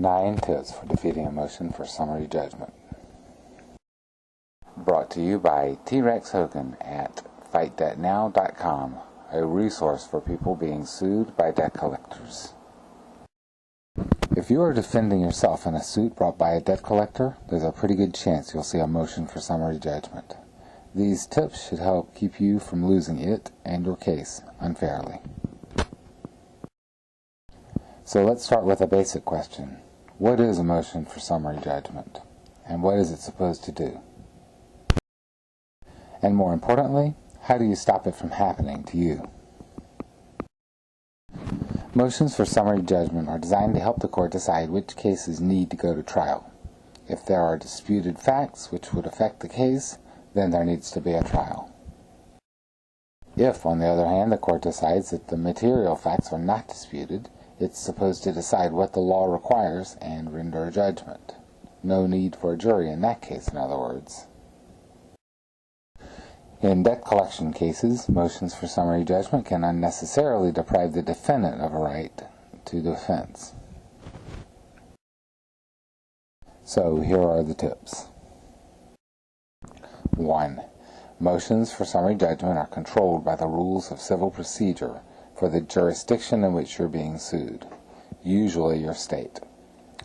9 tips for defeating a motion for summary judgment. Brought to you by T-Rex Hogan at FightDebtNow.com, a resource for people being sued by debt collectors. If you are defending yourself in a suit brought by a debt collector, there's a pretty good chance you'll see a motion for summary judgment. These tips should help keep you from losing it and your case unfairly. So let's start with a basic question. What is a motion for summary judgment? And what is it supposed to do? And more importantly, how do you stop it from happening to you? Motions for summary judgment are designed to help the court decide which cases need to go to trial. If there are disputed facts which would affect the case, then there needs to be a trial. If, on the other hand, the court decides that the material facts are not disputed, it's supposed to decide what the law requires and render a judgment. No need for a jury in that case, in other words. In debt collection cases, motions for summary judgment can unnecessarily deprive the defendant of a right to defense. So here are the tips. 1. Motions for summary judgment are controlled by the rules of civil procedure for the jurisdiction in which you're being sued, usually your state.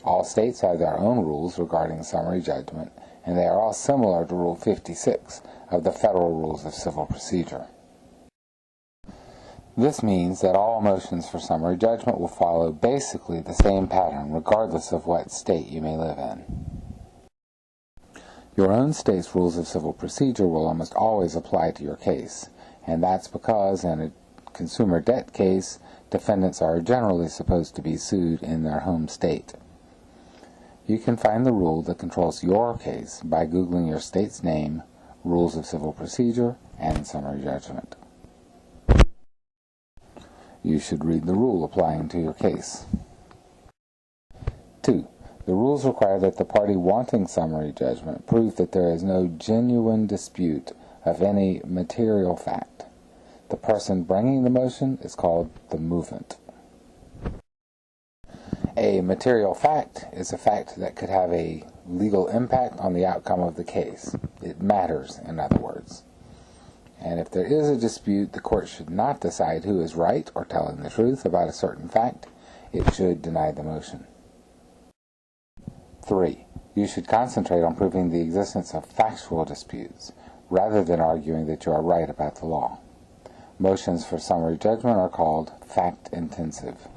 All states have their own rules regarding summary judgment, and they are all similar to Rule 56 of the Federal Rules of Civil Procedure. This means that all motions for summary judgment will follow basically the same pattern regardless of what state you may live in. Your own state's rules of civil procedure will almost always apply to your case, and that's because in a consumer debt case, defendants are generally supposed to be sued in their home state. You can find the rule that controls your case by Googling your state's name, rules of civil procedure, and summary judgment. You should read the rule applying to your case. 2. The rules require that the party wanting summary judgment prove that there is no genuine dispute of any material fact. The person bringing the motion is called the movant. A material fact is a fact that could have a legal impact on the outcome of the case. It matters, in other words. And if there is a dispute, the court should not decide who is right or telling the truth about a certain fact. It should deny the motion. 3. You should concentrate on proving the existence of factual disputes, rather than arguing that you are right about the law. Motions for summary judgment are called fact-intensive.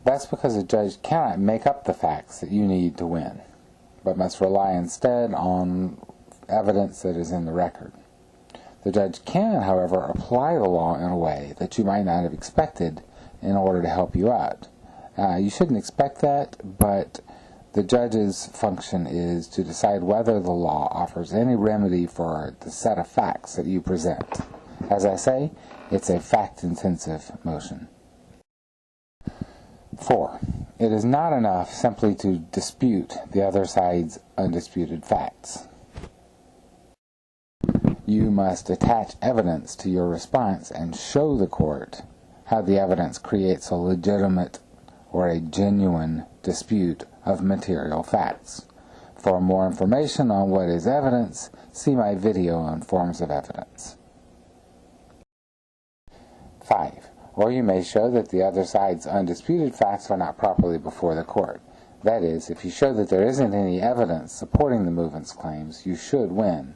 That's because a judge cannot make up the facts that you need to win, but must rely instead on evidence that is in the record. The judge can, however, apply the law in a way that you might not have expected in order to help you out. You shouldn't expect that, but the judge's function is to decide whether the law offers any remedy for the set of facts that you present. As I say, it's a fact-intensive motion. 4. It is not enough simply to dispute the other side's undisputed facts. You must attach evidence to your response and show the court how the evidence creates a legitimate or a genuine dispute of material facts. For more information on what is evidence, see my video on forms of evidence. 5. Or you may show that the other side's undisputed facts are not properly before the court. That is, if you show that there isn't any evidence supporting the movement's claims, you should win.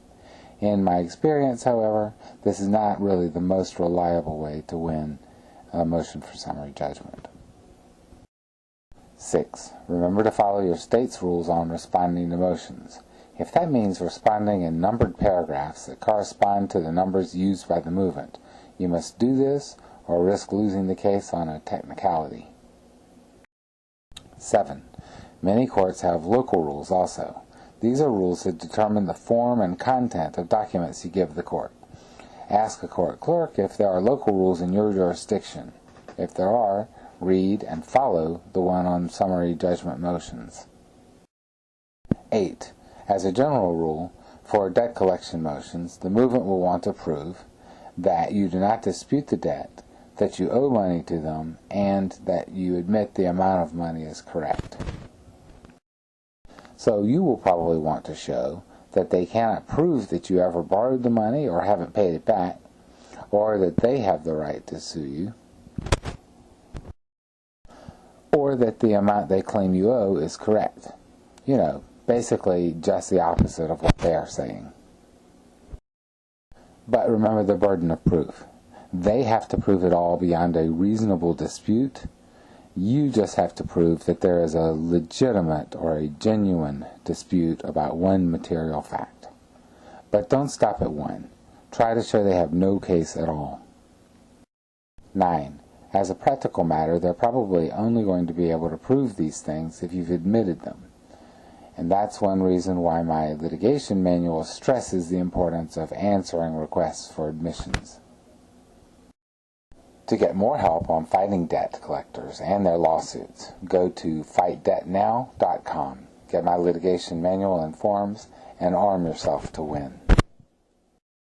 In my experience, however, this is not really the most reliable way to win a motion for summary judgment. 6. Remember to follow your state's rules on responding to motions. If that means responding in numbered paragraphs that correspond to the numbers used by the movement, you must do this or risk losing the case on a technicality. 7. Many courts have local rules also. These are rules that determine the form and content of documents you give the court. Ask a court clerk if there are local rules in your jurisdiction. If there are, read and follow the one on summary judgment motions. 8. As a general rule, for debt collection motions, the movement will want to prove that you do not dispute the debt, that you owe money to them, and that you admit the amount of money is correct. So you will probably want to show that they cannot prove that you ever borrowed the money or haven't paid it back, or that they have the right to sue you, or that the amount they claim you owe is correct. You know, basically just the opposite of what they are saying. But remember the burden of proof. They have to prove it all beyond a reasonable dispute. You just have to prove that there is a legitimate or a genuine dispute about one material fact. But don't stop at one. Try to show they have no case at all. 9. As a practical matter, they're probably only going to be able to prove these things if you've admitted them. And that's one reason why my litigation manual stresses the importance of answering requests for admissions. To get more help on fighting debt collectors and their lawsuits, go to fightdebtnow.com. Get my litigation manual and forms and arm yourself to win.